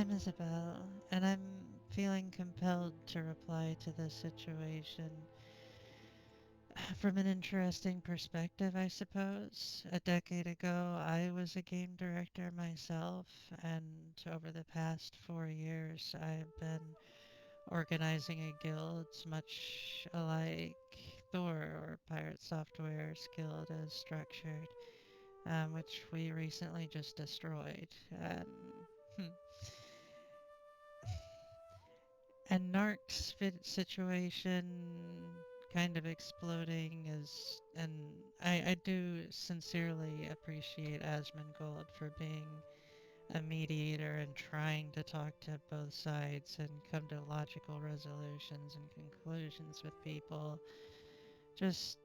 I'm Isabel, and I'm feeling compelled to reply to this situation from an interesting perspective, I suppose. A decade ago, I was a game director myself, and over the past 4 years, I've been organizing a guild much alike Thor or Pirate Software's guild is structured, which we recently just destroyed. Hmm, And Narc's situation kind of exploding is, and I do sincerely appreciate Asmongold for being a mediator and trying to talk to both sides and come to logical resolutions and conclusions with people. Just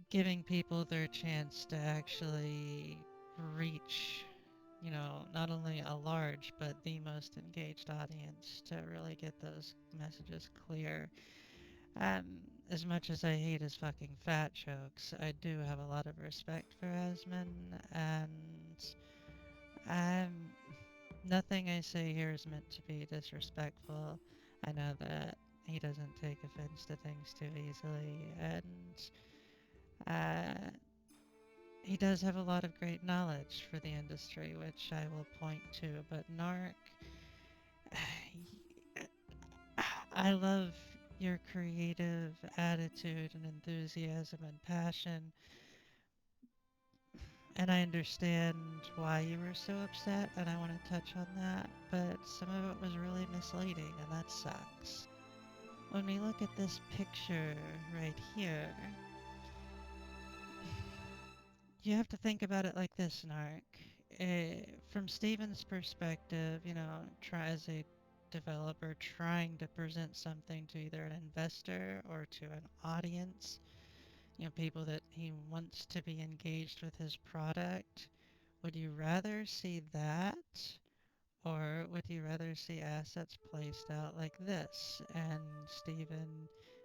giving people their chance to actually reach, not only a large but the most engaged audience to really get those messages clear. Um, as much as I hate his fucking fat jokes, I do have a lot of respect for Asman, and um, nothing I say here is meant to be disrespectful. I know that he doesn't take offense to things too easily, and uh, he does have a lot of great knowledge for the industry, which I will point to. But Narc, I love your creative attitude and enthusiasm and passion, and I understand why you were so upset, and I want to touch on that, but some of it was really misleading, and that sucks. When we look at this picture right here, you have to think about it like this, Narc. From Steven's perspective, try as a developer trying to present something to either an investor or to an audience, people that he wants to be engaged with his product. Would you rather see that, or would you rather see assets placed out like this? And Steven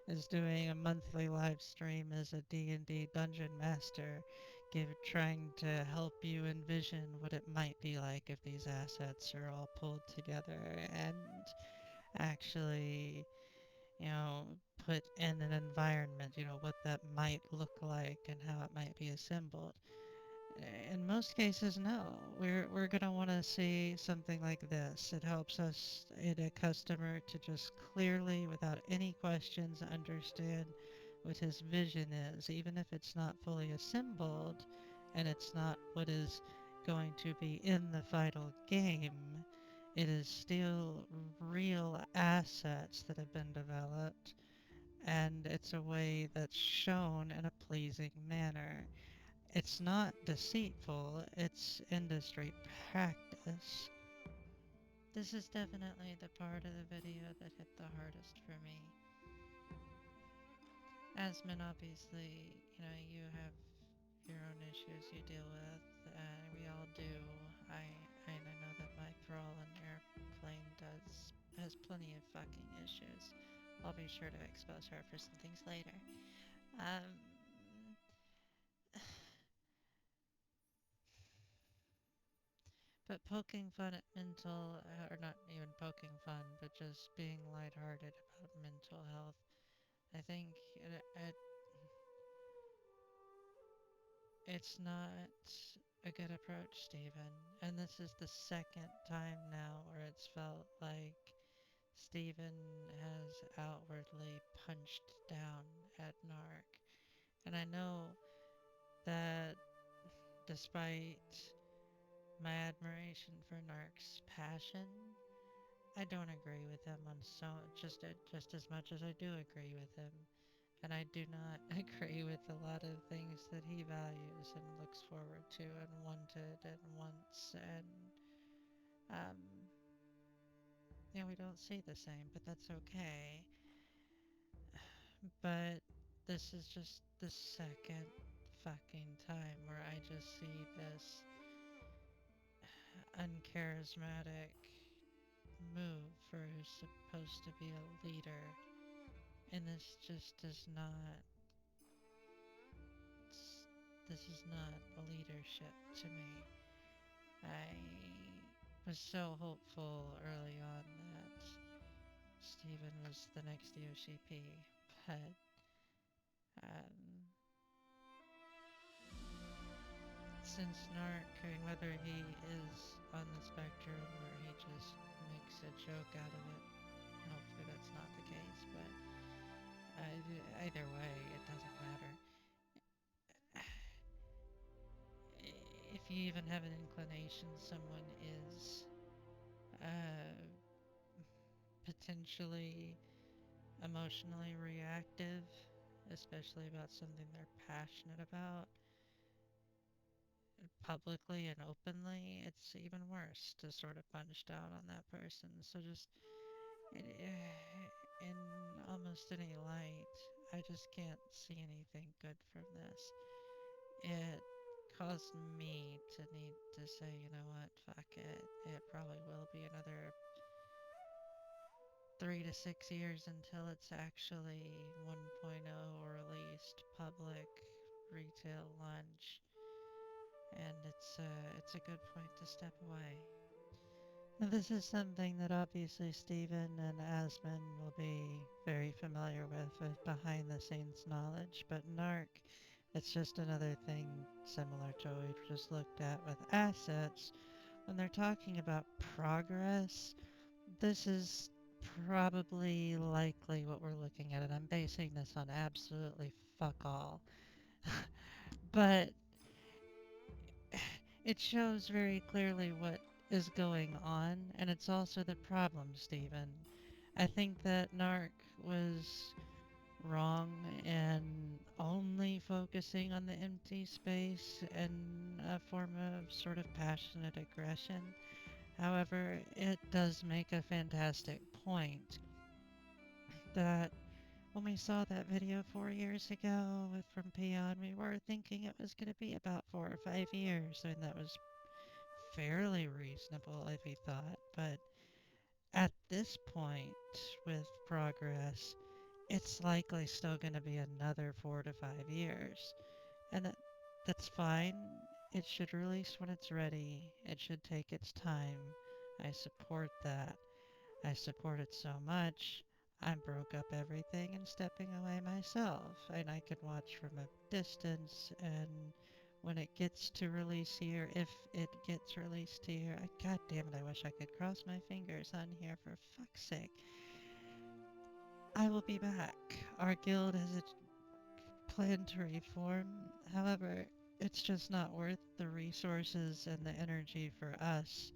is doing a monthly live stream as a D&D dungeon master, trying to help you envision what it might be like if these assets are all pulled together and actually, you know, put in an environment, what that might look like and how it might be assembled. In most cases, no. We're gonna want to see something like this. It helps us in a customer to just clearly, without any questions, understand what his vision is, even if it's not fully assembled and it's not what is going to be in the final game. It is still real assets that have been developed, and it's a way that's shown in a pleasing manner. It's not deceitful, it's industry practice. This is definitely the part of the video that hit the hardest for me. Asmin, obviously, you have your own issues you deal with, and we all do. I know that my thrall on airplane has plenty of fucking issues. I'll be sure to expose her for some things later. Um, But poking fun at mental, or not even poking fun, but just being lighthearted about mental health, I think it's not a good approach, Stephen. And this is the second time now where it's felt like Stephen has outwardly punched down at Narc. And I know that despite my admiration for Narc's passion, I don't agree with him on just as much as I do agree with him, and I do not agree with a lot of things that he values and looks forward to and wanted and wants, and um, we don't see the same, but that's okay. But this is just the second fucking time where I just see this uncharismatic move for who's supposed to be a leader, and this is not a leadership to me. I was so hopeful early on that Steven was the next Yoshi-P, but um, since Narc, whether he is on the spectrum or he just makes a joke out of it, hopefully that's not the case, but either way, it doesn't matter. If you even have an inclination someone is uh, potentially emotionally reactive, especially about something they're passionate about, publicly and openly, it's even worse to sort of punch down on that person. So just in almost any light, I just can't see anything good from this. It caused me to need to say, you know what, fuck it. It probably will be another 3 to 6 years until it's actually 1.0 released public retail launch, and it's a good point to step away. Now, this is something that obviously Stephen and Asman will be very familiar with behind the scenes knowledge, but NARC, it's just another thing similar to what we've just looked at with assets. When they're talking about progress, this is probably likely what we're looking at, and I'm basing this on absolutely fuck all. But it shows very clearly what is going on, and it's also the problem, Stephen. I think that Narc was wrong in only focusing on the empty space and a form of sort of passionate aggression. However, it does make a fantastic point that when we saw that video 4 years ago from Peon, we were thinking it was going to be about 4 or 5 years. I mean, that was fairly reasonable if he thought, but at this point with progress, it's likely still going to be another 4 to 5 years. And that's fine. It should release when it's ready. It should take its time. I support that. I support it so much. I broke up everything and stepping away myself. And I can watch from a distance. And when it gets to release here, if it gets released here, God damn it, I wish I could cross my fingers on here for fuck's sake. I will be back. Our guild has a plan to reform. However, it's just not worth the resources and the energy for us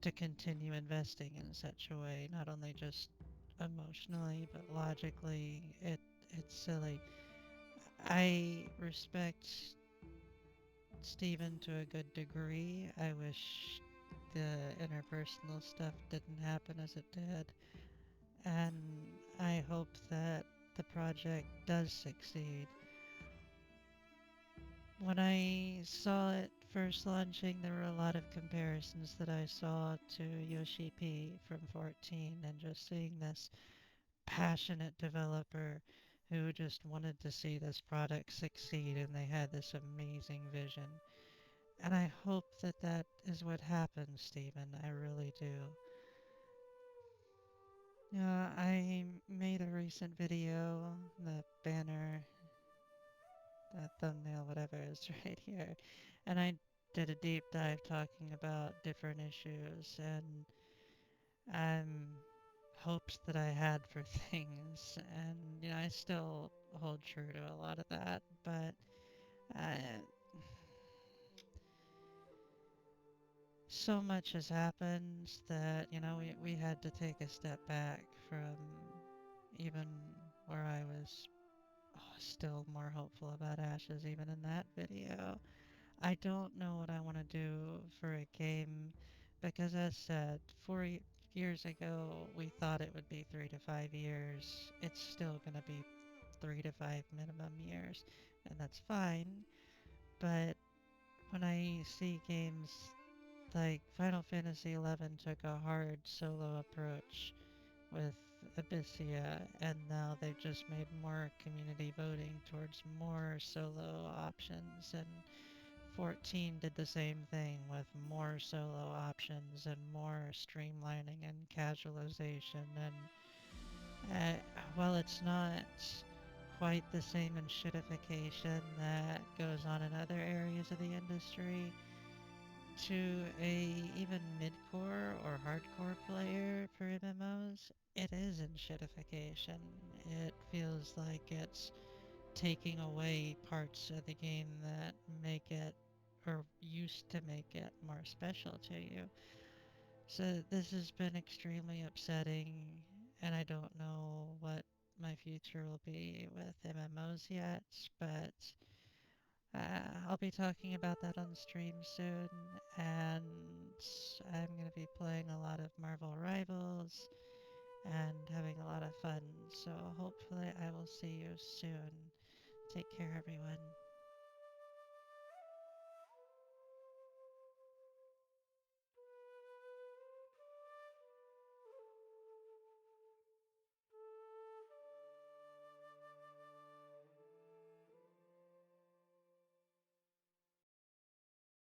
to continue investing in such a way, not only just emotionally but logically. It's silly. I respect Stephen to a good degree. I wish the interpersonal stuff didn't happen as it did, and I hope that the project does succeed. When I saw it first launching, there were a lot of comparisons that I saw to Yoshi P from 14, and just seeing this passionate developer who just wanted to see this product succeed, and they had this amazing vision. And I hope that that is what happens, Stephen. I really do. I made a recent video, the banner, the thumbnail, whatever is right here, and I did a deep dive talking about different issues and hopes that I had for things, and I still hold true to a lot of that, but uh, so much has happened that we had to take a step back from even where I was still more hopeful about Ashes even in that video. I don't know what I want to do for a game because, as said, 4 years ago we thought it would be 3 to 5 years. It's still going to be 3 to 5 minimum years, and that's fine. But when I see games like Final Fantasy XI took a hard solo approach with Abyssia, and now they've just made more community voting towards more solo options, and 14 did the same thing with more solo options and more streamlining and casualization. And while it's not quite the same in shitification that goes on in other areas of the industry, to a even mid-core or hardcore player for MMOs, it is in shitification. It feels like it's taking away parts of the game that make it or used to make it more special to you. So this has been extremely upsetting, and I don't know what my future will be with MMOs yet, but I'll be talking about that on stream soon, and I'm going to be playing a lot of Marvel Rivals and having a lot of fun. So hopefully I will see you soon. Take care, everyone.